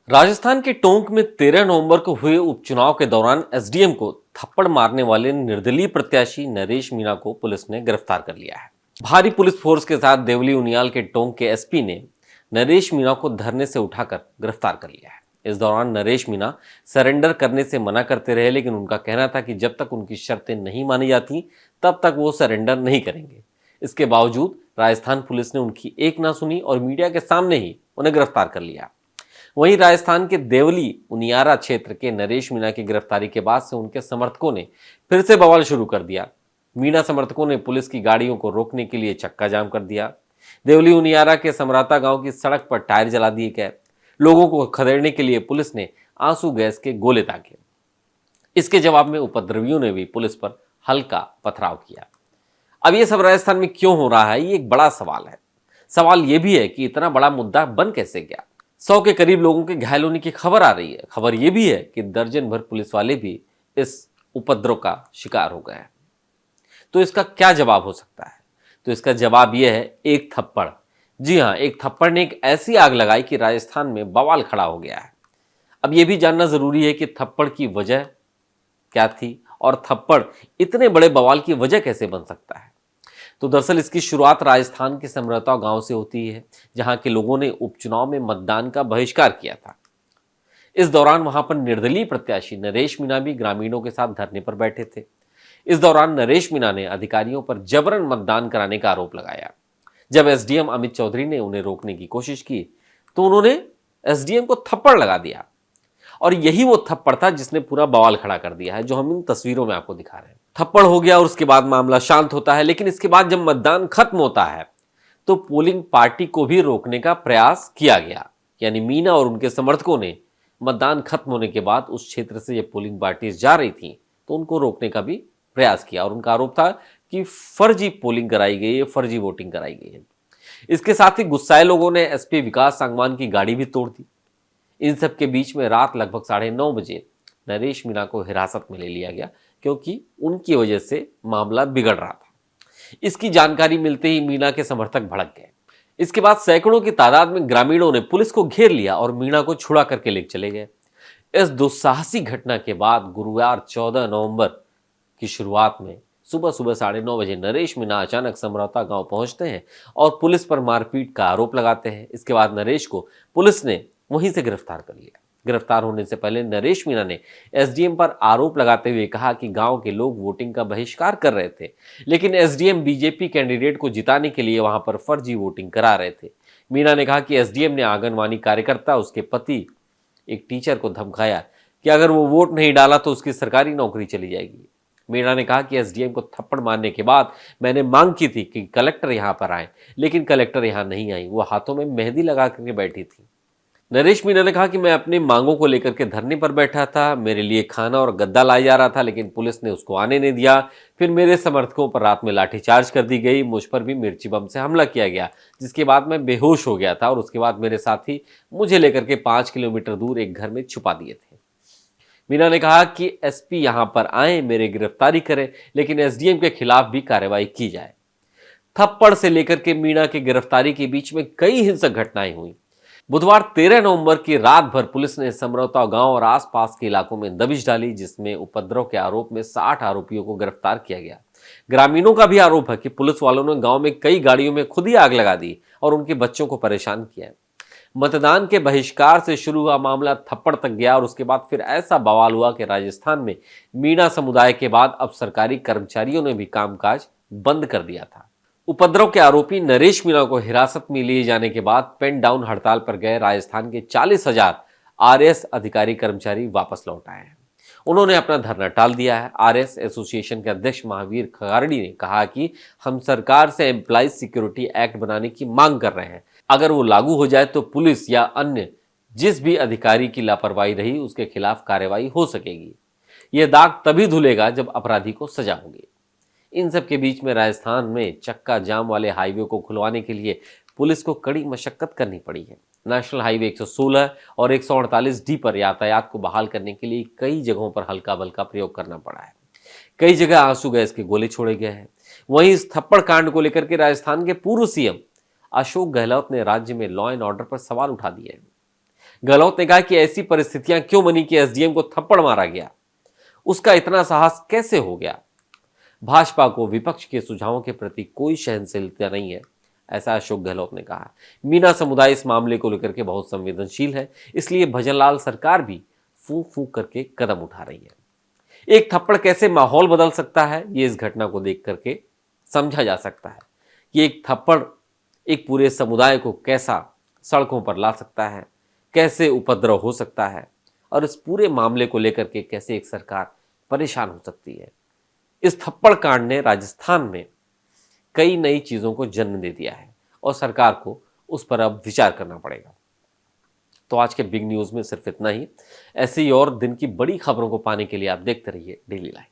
राजस्थान के टोंक में 13 नवंबर को हुए उपचुनाव के दौरान एसडीएम को थप्पड़ मारने वाले निर्दलीय प्रत्याशी नरेश मीणा को पुलिस ने गिरफ्तार कर लिया है। भारी पुलिस फोर्स के साथ देवली उनियाल के टोंक के एसपी ने नरेश मीणा को धरने से उठाकर गिरफ्तार कर लिया है। इस दौरान नरेश मीणा सरेंडर करने से मना करते रहे, लेकिन उनका कहना था कि जब तक उनकी शर्तें नहीं मानी जाती तब तक वो सरेंडर नहीं करेंगे। इसके बावजूद राजस्थान पुलिस ने उनकी एक ना सुनी और मीडिया के सामने ही उन्हें गिरफ्तार कर लिया। वहीं राजस्थान के देवली उनियारा क्षेत्र के नरेश मीणा की गिरफ्तारी के बाद से उनके समर्थकों ने फिर से बवाल शुरू कर दिया। मीणा समर्थकों ने पुलिस की गाड़ियों को रोकने के लिए चक्का जाम कर दिया। देवली उनियारा के समराता गांव की सड़क पर टायर जला दिए गए। लोगों को खदेड़ने के लिए पुलिस ने आंसू गैस के गोले दागे। इसके जवाब में उपद्रवियों ने भी पुलिस पर हल्का पथराव किया। अब ये सब राजस्थान में क्यों हो रहा है, ये एक बड़ा सवाल है। सवाल ये भी है कि इतना बड़ा मुद्दा बन कैसे गया। 100 के करीब लोगों के घायल होने की खबर आ रही है। खबर यह भी है कि दर्जन भर पुलिस वाले भी इस उपद्रव का शिकार हो गए हैं। तो इसका क्या जवाब हो सकता है? तो इसका जवाब यह है, एक थप्पड़। जी हां, एक थप्पड़ ने एक ऐसी आग लगाई कि राजस्थान में बवाल खड़ा हो गया है। अब यह भी जानना जरूरी है कि थप्पड़ की वजह क्या थी और थप्पड़ इतने बड़े बवाल की वजह कैसे बन सकता है। तो दरअसल इसकी शुरुआत राजस्थान के समरता गांव से होती है, जहां के लोगों ने उपचुनाव में मतदान का बहिष्कार किया था। इस दौरान वहां पर निर्दलीय प्रत्याशी नरेश मीणा भी ग्रामीणों के साथ धरने पर बैठे थे। इस दौरान नरेश मीणा ने अधिकारियों पर जबरन मतदान कराने का आरोप लगाया। जब एसडीएम अमित चौधरी ने उन्हें रोकने की कोशिश की तो उन्होंने एसडीएम को थप्पड़ लगा दिया, और यही वो थप्पड़ था जिसने पूरा बवाल खड़ा कर दिया है, जो हम इन तस्वीरों में आपको दिखा रहे हैं। थप्पड़ हो गया और उसके बाद मामला शांत होता है, लेकिन इसके बाद जब मतदान खत्म होता है तो पोलिंग पार्टी को भी रोकने का प्रयास किया गया। यानी मीणा और उनके समर्थकों ने मतदान खत्म होने के बाद उस क्षेत्र से जब पोलिंग पार्टी जा रही थी तो उनको रोकने का भी प्रयास किया, और उनका आरोप था कि फर्जी पोलिंग कराई गई है, फर्जी वोटिंग कराई गई है। इसके साथ ही गुस्साए लोगों ने एसपी विकास सांगवान की गाड़ी भी तोड़ दी। इन सब के बीच में रात लगभग 9:30 बजे नरेश मीणा को हिरासत में ले लिया गया, क्योंकि उनकी वजह से मामला बिगड़ रहा था। इसकी जानकारी मिलते ही मीणा के समर्थक भड़क गए। इसके बाद सैकड़ों की तादाद में ग्रामीणों ने पुलिस को घेर लिया और मीणा को छुड़ा करके ले चले गए। इस दुस्साहसी घटना के बाद गुरुवार 14 नवंबर की शुरुआत में सुबह सुबह 9:30 बजे नरेश मीणा अचानक समरौता गांव पहुंचते हैं और पुलिस पर मारपीट का आरोप लगाते हैं। इसके बाद नरेश को पुलिस ने वहीं से गिरफ्तार कर लिया। गिरफ्तार होने से पहले नरेश मीणा ने एसडीएम पर आरोप लगाते हुए कहा कि गांव के लोग वोटिंग का बहिष्कार कर रहे थे, लेकिन एसडीएम बीजेपी कैंडिडेट को जिताने के लिए वहां पर फर्जी वोटिंग करा रहे थे। मीणा ने कहा कि एसडीएम ने आंगनवाड़ी कार्यकर्ता, उसके पति, एक टीचर को धमकाया कि अगर वो वोट नहीं डाला तो उसकी सरकारी नौकरी चली जाएगी। मीणा ने कहा कि एसडीएम को थप्पड़ मारने के बाद मैंने मांग की थी कि कलेक्टर यहां पर आए, लेकिन कलेक्टर यहां नहीं आई, वो हाथों में मेहंदी लगा करके बैठी थी। नरेश मीणा ने कहा कि मैं अपनी मांगों को लेकर के धरने पर बैठा था, मेरे लिए खाना और गद्दा लाया जा रहा था, लेकिन पुलिस ने उसको आने नहीं दिया। फिर मेरे समर्थकों पर रात में लाठीचार्ज कर दी गई, मुझ पर भी मिर्ची बम से हमला किया गया, जिसके बाद मैं बेहोश हो गया था और उसके बाद मेरे साथी मुझे लेकर के 5 किलोमीटर दूर एक घर में छुपा दिए थे। मीणा ने कहा कि एसपी यहां पर आए, मेरे गिरफ्तारी करें, लेकिन एसडीएम के खिलाफ भी कार्रवाई की जाए। थप्पड़ से लेकर के मीणा की गिरफ्तारी के बीच में कई हिंसक घटनाएं हुई। बुधवार 13 नवंबर की रात भर पुलिस ने समरौता गांव और आसपास के इलाकों में दबिश डाली, जिसमें उपद्रव के आरोप में 60 आरोपियों को गिरफ्तार किया गया। ग्रामीणों का भी आरोप है कि पुलिस वालों ने गांव में कई गाड़ियों में खुद ही आग लगा दी और उनके बच्चों को परेशान किया। मतदान के बहिष्कार से शुरू हुआ मामला थप्पड़ तक गया और उसके बाद फिर ऐसा बवाल हुआ कि राजस्थान में मीणा समुदाय के बाद अब सरकारी कर्मचारियों ने भी कामकाज बंद कर दिया था। उपद्रव के आरोपी नरेश मीणा को हिरासत में लिए जाने के बाद पेन डाउन हड़ताल पर गए राजस्थान के 40,000 आरएस अधिकारी कर्मचारी वापस लौट आए हैं। उन्होंने अपना धरना टाल दिया है। आरएस एसोसिएशन के अध्यक्ष महावीर खगारड़ी ने कहा कि हम सरकार से एम्प्लॉइज सिक्योरिटी एक्ट बनाने की मांग कर रहे हैं। अगर वो लागू हो जाए तो पुलिस या अन्य जिस भी अधिकारी की लापरवाही रही उसके खिलाफ कार्रवाई हो सकेगी। यह दाग तभी धुलेगा जब अपराधी को सजा होगी। इन सब के बीच में राजस्थान में चक्का जाम वाले हाईवे को खुलवाने के लिए पुलिस को कड़ी मशक्कत करनी पड़ी है। नेशनल हाईवे 116 और 148 डी पर यातायात को बहाल करने के लिए कई जगहों पर हल्का बल का प्रयोग करना पड़ा है। कई जगह आंसू गैस के गोले छोड़े गए हैं। वहीं इस थप्पड़ कांड को लेकर के राजस्थान के पूर्व सीएम अशोक गहलोत ने राज्य में लॉ एंड ऑर्डर पर सवाल उठा दिए हैं। गहलोत ने कहा कि ऐसी परिस्थितियां क्यों बनी कि एसडीएम को थप्पड़ मारा गया, उसका इतना साहस कैसे हो गया। भाजपा को विपक्ष के सुझावों के प्रति कोई सहनशीलता नहीं है, ऐसा अशोक गहलोत ने कहा। मीणा समुदाय इस मामले को लेकर के बहुत संवेदनशील है, इसलिए भजनलाल सरकार भी फूंक फूंक करके कदम उठा रही है। एक थप्पड़ कैसे माहौल बदल सकता है, ये इस घटना को देख करके समझा जा सकता है कि एक थप्पड़ एक पूरे समुदाय को कैसा सड़कों पर ला सकता है, कैसे उपद्रव हो सकता है और इस पूरे मामले को लेकर के कैसे एक सरकार परेशान हो सकती है। इस थप्पड़ कांड ने राजस्थान में कई नई चीजों को जन्म दे दिया है और सरकार को उस पर अब विचार करना पड़ेगा। तो आज के बिग न्यूज में सिर्फ इतना ही। ऐसे ही और दिन की बड़ी खबरों को पाने के लिए आप देखते रहिए डेली लाइफ।